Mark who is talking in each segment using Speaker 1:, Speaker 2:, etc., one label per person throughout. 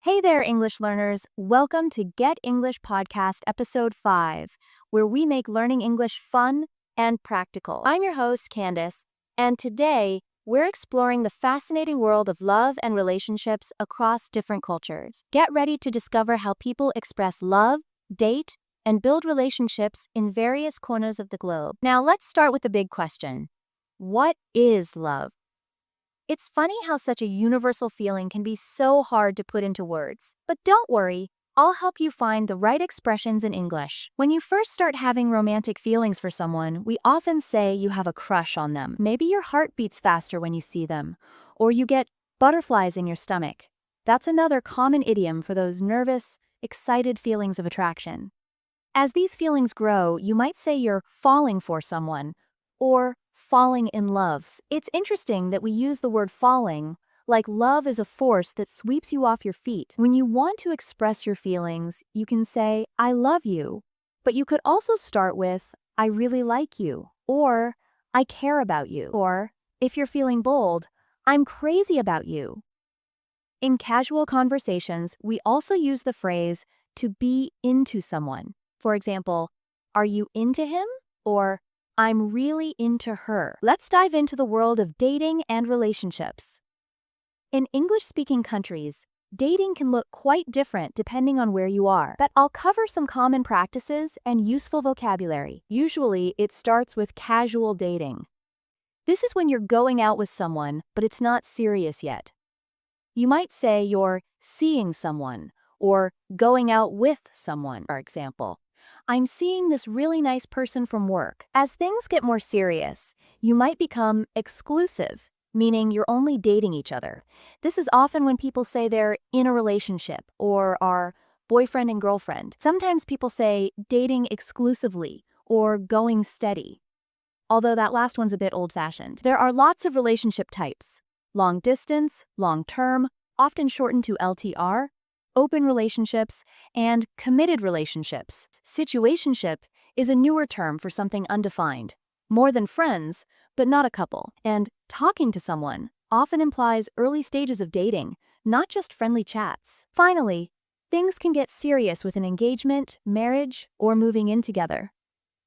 Speaker 1: Hey there, English learners. Welcome to Get English Podcast Episode 5, where we make learning English fun and practical. I'm your host, Candace, and today we're exploring the fascinating world of love and relationships across different cultures. Get ready to discover how people express love, date, and build relationships in various corners of the globe. Now, let's start with the big question. What is love? It's funny how such a universal feeling can be so hard to put into words. But don't worry, I'll help you find the right expressions in English. When you first start having romantic feelings for someone, we often say you have a crush on them. Maybe your heart beats faster when you see them, or you get butterflies in your stomach. That's another common idiom for those nervous, excited feelings of attraction. As these feelings grow, you might say you're falling for someone, or falling in love. It's interesting that we use the word falling, like love is a force that sweeps you off your feet. When you want to express your feelings, you can say, I love you, but you could also start with, I really like you, or I care about you, or if you're feeling bold, I'm crazy about you. In casual conversations, we also use the phrase to be into someone. For example, are you into him? Or I'm really into her. Let's dive into the world of dating and relationships. In English-speaking countries, dating can look quite different depending on where you are. But I'll cover some common practices and useful vocabulary. Usually, it starts with casual dating. This is when you're going out with someone, but it's not serious yet. You might say you're seeing someone, or going out with someone, for example. I'm seeing this really nice person from work. As things get more serious, you might become exclusive, meaning you're only dating each other. This is often when people say they're in a relationship or are boyfriend and girlfriend. Sometimes people say dating exclusively or going steady, although that last one's a bit old-fashioned. There are lots of relationship types: long distance, long term, often shortened to LTR, open relationships, and committed relationships. Situationship is a newer term for something undefined, more than friends, but not a couple. And talking to someone often implies early stages of dating, not just friendly chats. Finally, things can get serious with an engagement, marriage, or moving in together.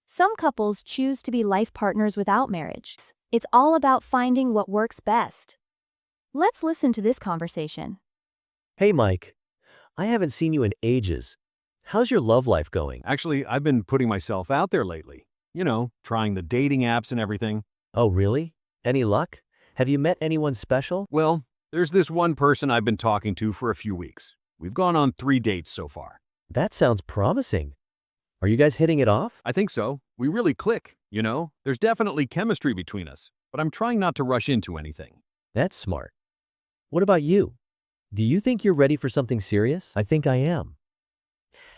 Speaker 1: Some couples choose to be life partners without marriage. It's all about finding what works best. Let's listen to this conversation.
Speaker 2: Hey, Mike. I haven't seen you in ages. How's your love life going?
Speaker 3: Actually, I've been putting myself out there lately. Trying the dating apps and everything.
Speaker 2: Oh, really? Any luck? Have you met anyone special?
Speaker 3: Well, there's this one person I've been talking to for a few weeks. We've gone on 3 dates so far.
Speaker 2: That sounds promising. Are you guys hitting it off?
Speaker 3: I think so. We really click, There's definitely chemistry between us, but I'm trying not to rush into anything.
Speaker 2: That's smart. What about you? Do you think you're ready for something serious? I think I am.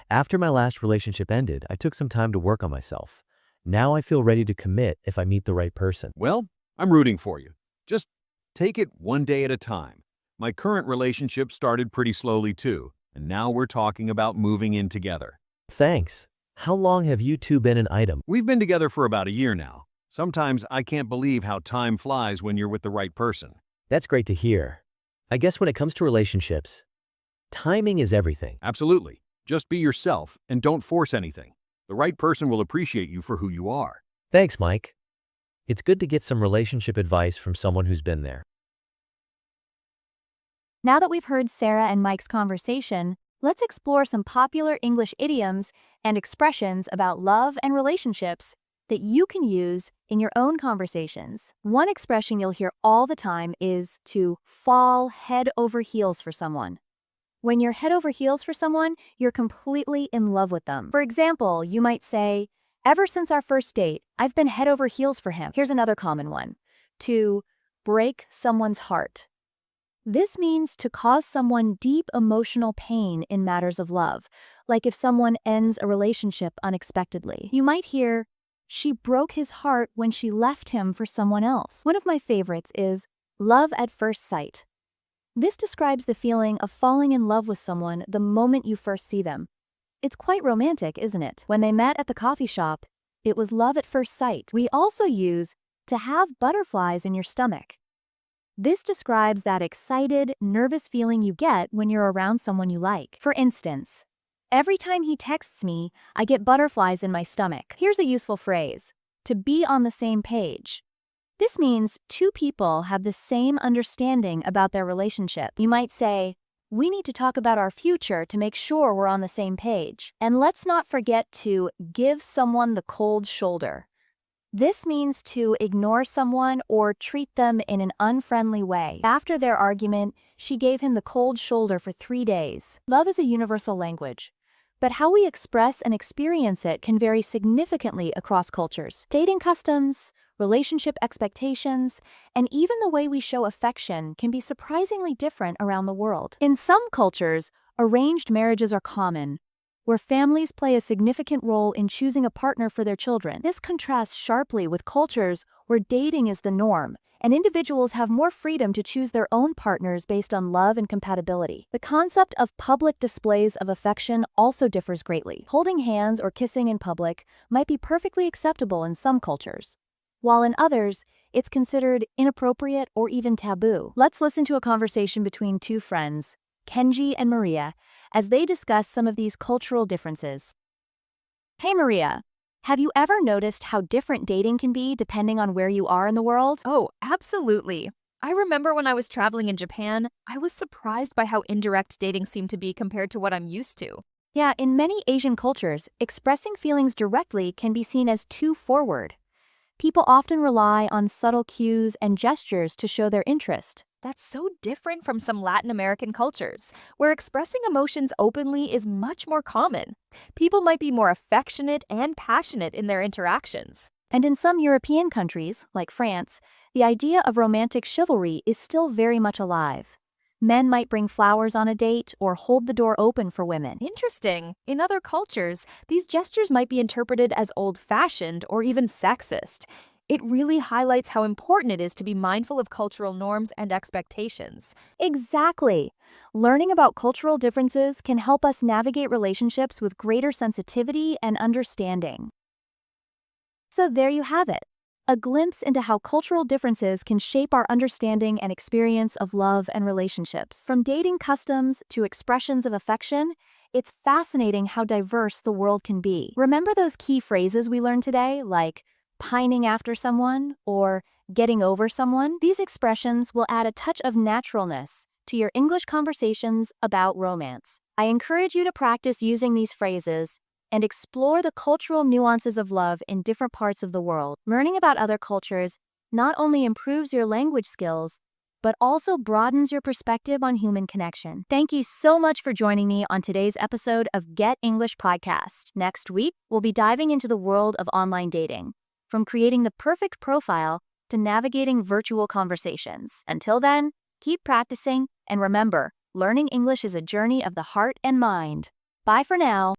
Speaker 2: After my last relationship ended, I took some time to work on myself. Now I feel ready to commit if I meet the right person.
Speaker 3: Well, I'm rooting for you. Just take it one day at a time. My current relationship started pretty slowly too, and now we're talking about moving in together.
Speaker 2: Thanks. How long have you two been an item?
Speaker 3: We've been together for about a year now. Sometimes I can't believe how time flies when you're with the right person.
Speaker 2: That's great to hear. I guess when it comes to relationships, timing is everything.
Speaker 3: Absolutely. Just be yourself and don't force anything. The right person will appreciate you for who you are.
Speaker 2: Thanks, Mike. It's good to get some relationship advice from someone who's been there.
Speaker 1: Now that we've heard Sarah and Mike's conversation, let's explore some popular English idioms and expressions about love and relationships that you can use in your own conversations. One expression you'll hear all the time is to fall head over heels for someone. When you're head over heels for someone, you're completely in love with them. For example, you might say, ever since our first date, I've been head over heels for him. Here's another common one: to break someone's heart. This means to cause someone deep emotional pain in matters of love, like if someone ends a relationship unexpectedly. You might hear, she broke his heart when she left him for someone else. One of my favorites is love at first sight. This describes the feeling of falling in love with someone the moment you first see them. It's quite romantic, isn't it? When they met at the coffee shop, it was love at first sight. We also use to have butterflies in your stomach. This describes that excited, nervous feeling you get when you're around someone you like. For instance, every time he texts me, I get butterflies in my stomach. Here's a useful phrase: to be on the same page. This means two people have the same understanding about their relationship. You might say, "We need to talk about our future to make sure we're on the same page." And let's not forget to give someone the cold shoulder. This means to ignore someone or treat them in an unfriendly way. After their argument, she gave him the cold shoulder for 3 days. Love is a universal language, but how we express and experience it can vary significantly across cultures. Dating customs, relationship expectations, and even the way we show affection can be surprisingly different around the world. In some cultures, arranged marriages are common, where families play a significant role in choosing a partner for their children. This contrasts sharply with cultures where dating is the norm, and individuals have more freedom to choose their own partners based on love and compatibility. The concept of public displays of affection also differs greatly. Holding hands or kissing in public might be perfectly acceptable in some cultures, while in others, it's considered inappropriate or even taboo. Let's listen to a conversation between two friends, Kenji and Maria, as they discuss some of these cultural differences. Hey Maria, have you ever noticed how different dating can be depending on where you are in the world?
Speaker 4: Oh, absolutely. I remember when I was traveling in Japan, I was surprised by how indirect dating seemed to be compared to what I'm used to.
Speaker 1: Yeah, in many Asian cultures, expressing feelings directly can be seen as too forward. People often rely on subtle cues and gestures to show their interest.
Speaker 4: That's so different from some Latin American cultures, where expressing emotions openly is much more common. People might be more affectionate and passionate in their interactions.
Speaker 1: And in some European countries, like France, the idea of romantic chivalry is still very much alive. Men might bring flowers on a date or hold the door open for women.
Speaker 4: Interesting. In other cultures, these gestures might be interpreted as old-fashioned or even sexist. It really highlights how important it is to be mindful of cultural norms and expectations.
Speaker 1: Exactly. Learning about cultural differences can help us navigate relationships with greater sensitivity and understanding. So there you have it, a glimpse into how cultural differences can shape our understanding and experience of love and relationships. From dating customs to expressions of affection, it's fascinating how diverse the world can be. Remember those key phrases we learned today, like pining after someone or getting over someone? These expressions will add a touch of naturalness to your English conversations about romance. I encourage you to practice using these phrases and explore the cultural nuances of love in different parts of the world. Learning about other cultures not only improves your language skills, but also broadens your perspective on human connection. Thank you so much for joining me on today's episode of Get English Podcast. Next week, we'll be diving into the world of online dating, from creating the perfect profile to navigating virtual conversations. Until then, keep practicing, and remember, learning English is a journey of the heart and mind. Bye for now.